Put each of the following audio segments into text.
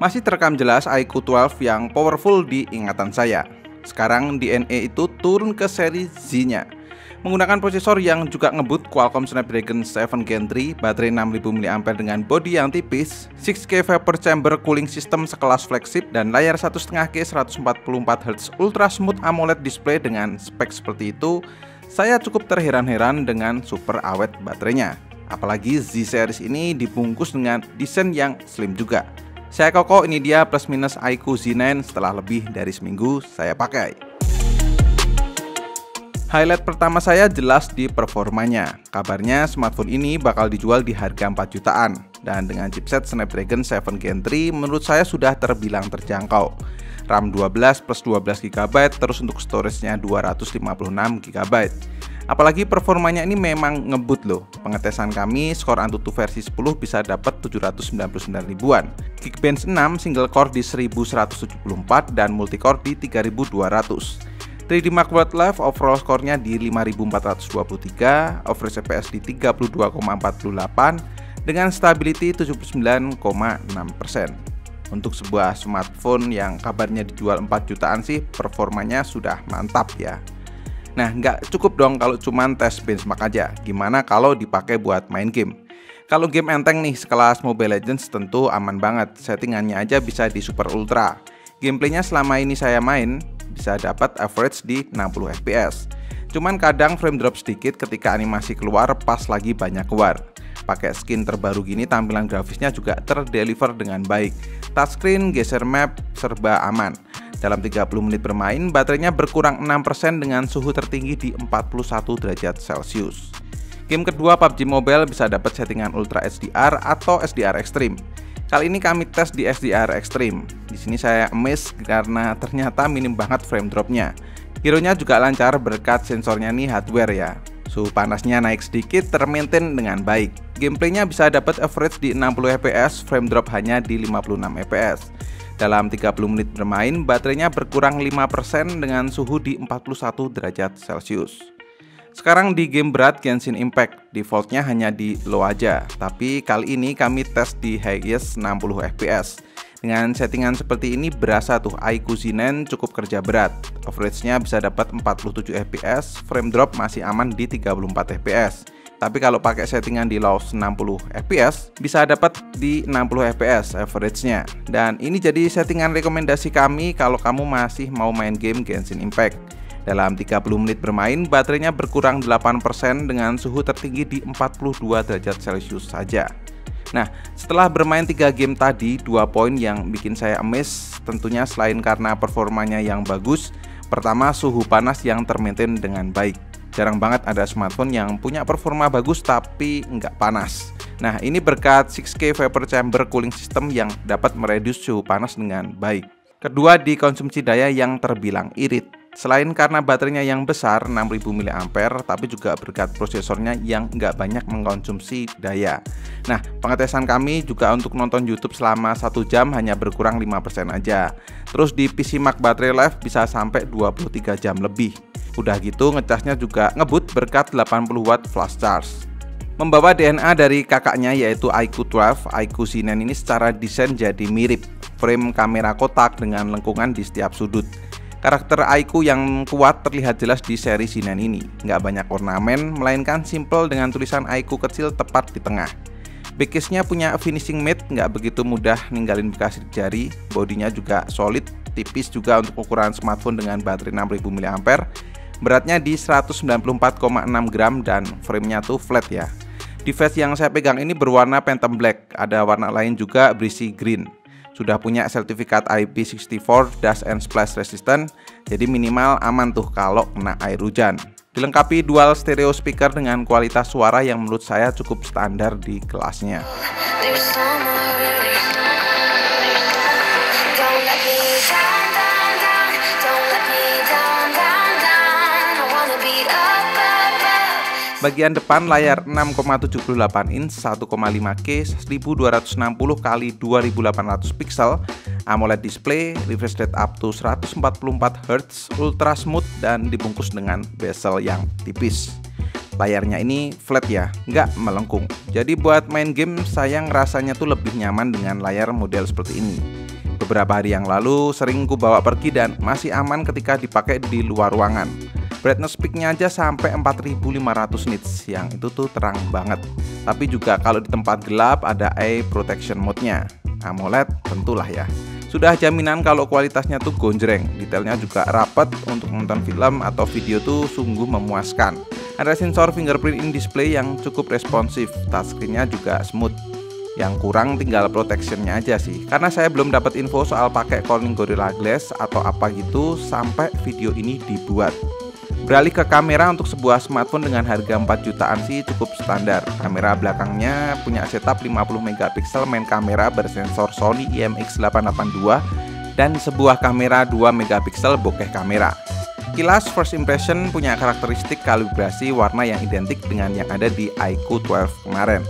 Masih terekam jelas iQOO 12 yang powerful di ingatan saya. Sekarang DNA itu turun ke seri Z-nya. Menggunakan prosesor yang juga ngebut Qualcomm Snapdragon 7 Gen 3, baterai 6000 mAh dengan bodi yang tipis, 6K Vapor Chamber cooling system sekelas flagship, dan layar 1,5K 144Hz Ultra Smooth AMOLED display dengan spek seperti itu, saya cukup terheran-heran dengan super awet baterainya. Apalagi Z series ini dibungkus dengan desain yang slim juga. Saya koko, ini dia plus minus iQOO Z9 setelah lebih dari seminggu saya pakai. Highlight pertama saya jelas di performanya. Kabarnya smartphone ini bakal dijual di harga 4 jutaan. Dan dengan chipset Snapdragon 7 Gen 3 menurut saya sudah terbilang terjangkau. RAM 12 plus 12 GB, terus untuk storage-nya 256 GB. Apalagi performanya ini memang ngebut loh. Pengetesan kami, skor Antutu versi 10 bisa dapat 799 ribuan. Geekbench 6 single core di 1174 dan multicore di 3200. 3D Mark World Live overall skornya di 5423, average FPS di 32,48 dengan stability 79,6%. Untuk sebuah smartphone yang kabarnya dijual 4 jutaan sih, performanya sudah mantap ya. Nah, nggak cukup dong kalau cuman tes benchmark aja. Gimana kalau dipakai buat main game? Kalau game enteng nih sekelas Mobile Legends tentu aman banget. Settingannya aja bisa di super ultra. Gameplaynya selama ini saya main bisa dapat average di 60 fps. Cuman kadang frame drop sedikit ketika animasi keluar pas lagi banyak keluar. Pakai skin terbaru gini tampilan grafisnya juga terdeliver dengan baik. Touchscreen, geser map, serba aman. Dalam 30 menit bermain, baterainya berkurang 6% dengan suhu tertinggi di 41 derajat Celcius. Game kedua PUBG Mobile bisa dapat settingan Ultra HDR atau SDR Extreme. Kali ini kami tes di SDR Extreme. Di sini saya amazed karena ternyata minim banget frame dropnya. Hero-nya juga lancar berkat sensornya nih hardware ya. Suhu panasnya naik sedikit termaintain dengan baik. Gameplaynya bisa dapat average di 60 fps, frame drop hanya di 56 fps. Dalam 30 menit bermain, baterainya berkurang 5% dengan suhu di 41 derajat Celcius. Sekarang di game berat Genshin Impact, defaultnya hanya di low aja. Tapi kali ini kami tes di highest 60 fps. Dengan settingan seperti ini berasa tuh iQOO Z9 cukup kerja berat. Average-nya bisa dapat 47 fps, frame drop masih aman di 34 fps. Tapi kalau pakai settingan di low 60 fps bisa dapat di 60 fps average-nya. Dan ini jadi settingan rekomendasi kami kalau kamu masih mau main game Genshin Impact. Dalam 30 menit bermain, baterainya berkurang 8% dengan suhu tertinggi di 42 derajat Celcius saja. Nah, setelah bermain 3 game tadi, 2 poin yang bikin saya amazed tentunya selain karena performanya yang bagus. Pertama, suhu panas yang termaintain dengan baik. Jarang banget ada smartphone yang punya performa bagus tapi nggak panas. Nah, ini berkat 6K Vapor Chamber cooling system yang dapat mereduce suhu panas dengan baik. Kedua, di konsumsi daya yang terbilang irit. Selain karena baterainya yang besar 6000 mAh, tapi juga berkat prosesornya yang nggak banyak mengkonsumsi daya. Nah, pengetesan kami juga untuk nonton YouTube selama 1 jam hanya berkurang 5% aja. Terus di PC Mark Battery Life bisa sampai 23 jam lebih. Udah gitu ngecasnya juga ngebut berkat 80 watt flash charge. Membawa DNA dari kakaknya yaitu iQOO 12, iQOO Z9 ini secara desain jadi mirip. Frame kamera kotak dengan lengkungan di setiap sudut. Karakter iQOO yang kuat terlihat jelas di seri Z9 ini. Nggak banyak ornamen, melainkan simple dengan tulisan iQOO kecil tepat di tengah. Backcase-nya punya finishing matte, nggak begitu mudah ninggalin bekas jari. Bodinya juga solid, tipis juga untuk ukuran smartphone dengan baterai 6000 mAh. Beratnya di 194,6 gram dan framenya tuh flat ya. Device yang saya pegang ini berwarna Phantom Black, ada warna lain juga Breezy Green. Sudah punya sertifikat IP64 Dust and Splash Resistant, jadi minimal aman tuh kalau kena air hujan. Dilengkapi dual stereo speaker dengan kualitas suara yang menurut saya cukup standar di kelasnya. Bagian depan layar 6,78 inch 1,5K 1260 x 2800 pixel, AMOLED display, refresh rate up to 144Hz, ultra smooth dan dibungkus dengan bezel yang tipis. Layarnya ini flat ya, nggak melengkung. Jadi buat main game saya rasanya tuh lebih nyaman dengan layar model seperti ini. Beberapa hari yang lalu sering ku bawa pergi dan masih aman ketika dipakai di luar ruangan. Brightness peaknya aja sampai 4500 nits, yang itu tuh terang banget. Tapi juga kalau di tempat gelap ada eye protection mode-nya. AMOLED tentulah ya. Sudah jaminan kalau kualitasnya tuh gonjreng, detailnya juga rapat, untuk nonton film atau video tuh sungguh memuaskan. Ada sensor fingerprint in display yang cukup responsif, touchscreen-nya juga smooth. Yang kurang tinggal protection-nya aja sih, karena saya belum dapat info soal pakai Corning Gorilla Glass atau apa gitu sampai video ini dibuat. Beralih ke kamera, untuk sebuah smartphone dengan harga 4 jutaan sih cukup standar. Kamera belakangnya punya setup 50 megapiksel main kamera bersensor Sony IMX882 dan sebuah kamera 2 megapiksel bokeh kamera. Kilas first impression punya karakteristik kalibrasi warna yang identik dengan yang ada di iQOO 12 kemarin,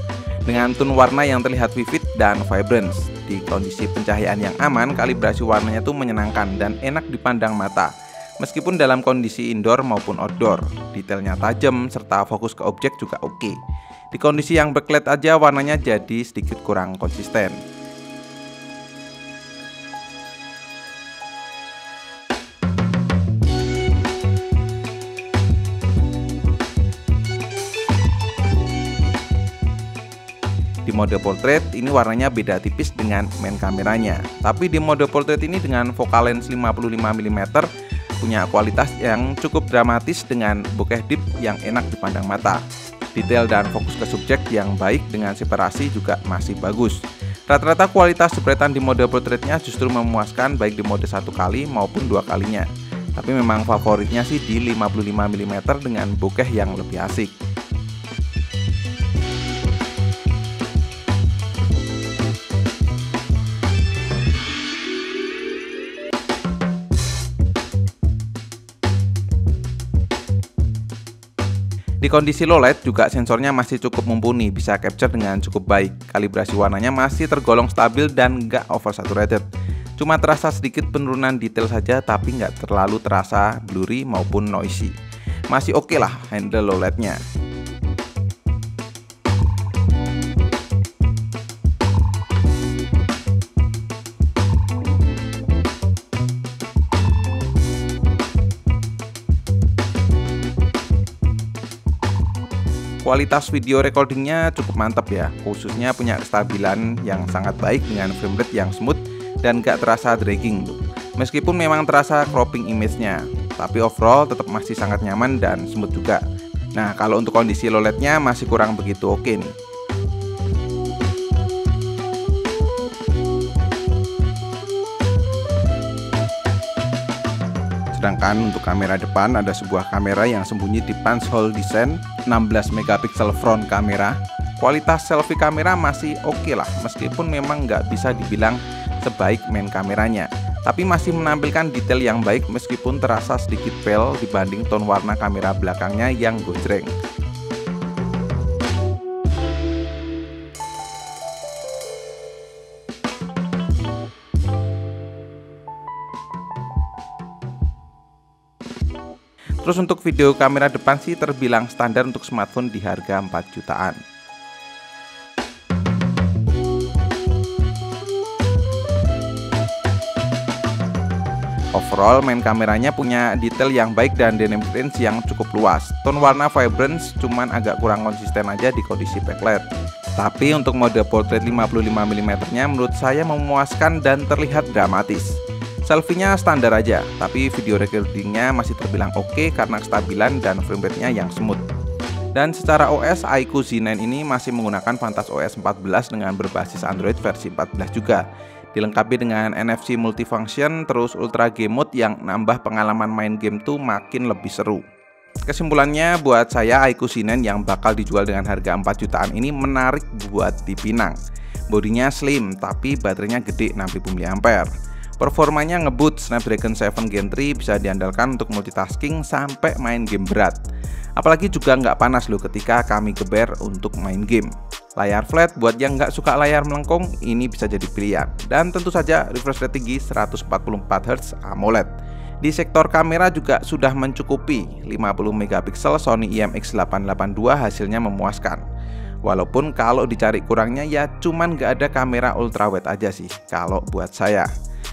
dengan tone warna yang terlihat vivid dan vibrant. Di kondisi pencahayaan yang aman, kalibrasi warnanya tuh menyenangkan dan enak dipandang mata. Meskipun dalam kondisi indoor maupun outdoor, detailnya tajam serta fokus ke objek juga oke. Di kondisi yang backlight aja warnanya jadi sedikit kurang konsisten. Di mode portrait ini warnanya beda tipis dengan main kameranya. Tapi di mode portrait ini dengan focal lens 55 mm punya kualitas yang cukup dramatis dengan bokeh deep yang enak dipandang mata. Detail dan fokus ke subjek yang baik dengan separasi juga masih bagus. Rata-rata kualitas jepretan di mode portraitnya justru memuaskan baik di mode 1 kali maupun 2 kalinya. Tapi memang favoritnya sih di 55 mm dengan bokeh yang lebih asik. Di kondisi low light juga sensornya masih cukup mumpuni, bisa capture dengan cukup baik. Kalibrasi warnanya masih tergolong stabil dan nggak oversaturated. Cuma terasa sedikit penurunan detail saja, tapi nggak terlalu terasa blurry maupun noisy. Masih oke lah handle low light-nya. Kualitas video recordingnya cukup mantap ya, khususnya punya kestabilan yang sangat baik dengan frame rate yang smooth dan gak terasa dragging. Meskipun memang terasa cropping image-nya, tapi overall tetap masih sangat nyaman dan smooth juga. Nah, kalau untuk kondisi low light-nya masih kurang begitu oke nih. Sedangkan untuk kamera depan ada sebuah kamera yang sembunyi di punch hole design, 16 megapiksel front kamera. Kualitas selfie kamera masih oke lah, meskipun memang nggak bisa dibilang sebaik main kameranya, tapi masih menampilkan detail yang baik meskipun terasa sedikit pale dibanding tone warna kamera belakangnya yang gojreng. Terus untuk video kamera depan sih terbilang standar untuk smartphone di harga 4 jutaan. Overall main kameranya punya detail yang baik dan dynamic range yang cukup luas. Tone warna vibrance cuman agak kurang konsisten aja di kondisi backlight. Tapi untuk mode portrait 55 mm nya menurut saya memuaskan dan terlihat dramatis. Selfie-nya standar aja, tapi video recordingnya masih terbilang oke karena kestabilan dan frame rate-nya yang smooth. Dan secara OS, iQOO Z9 ini masih menggunakan VantageOS 14 dengan berbasis Android versi 14 juga. Dilengkapi dengan NFC multifunction, terus Ultra Game Mode yang nambah pengalaman main game tuh makin lebih seru. Kesimpulannya buat saya iQOO Z9 yang bakal dijual dengan harga 4 jutaan ini menarik buat dipinang. Bodinya slim, tapi baterainya gede 6000 mAh. Performanya ngebut, Snapdragon 7 Gen 3 bisa diandalkan untuk multitasking sampai main game berat. Apalagi juga nggak panas loh ketika kami geber untuk main game. Layar flat buat yang nggak suka layar melengkung, ini bisa jadi pilihan. Dan tentu saja refresh rate tinggi 144Hz AMOLED. Di sektor kamera juga sudah mencukupi, 50 megapiksel Sony IMX882 hasilnya memuaskan. Walaupun kalau dicari kurangnya ya cuman nggak ada kamera ultrawide aja sih kalau buat saya.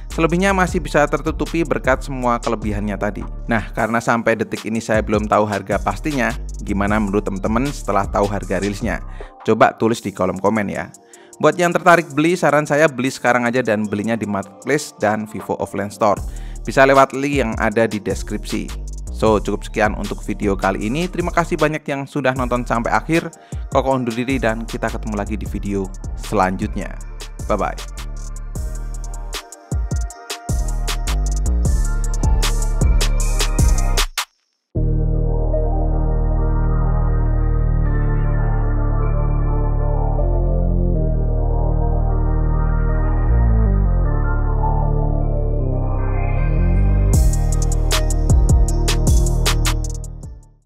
Selebihnya masih bisa tertutupi berkat semua kelebihannya tadi. Nah, karena sampai detik ini saya belum tahu harga pastinya, gimana menurut teman-teman setelah tahu harga rilisnya? Coba tulis di kolom komen ya. Buat yang tertarik beli, saran saya beli sekarang aja dan belinya di Marketplace dan Vivo Offline Store. Bisa lewat link yang ada di deskripsi. So, cukup sekian untuk video kali ini. Terima kasih banyak yang sudah nonton sampai akhir. Koko undur diri dan kita ketemu lagi di video selanjutnya. Bye-bye.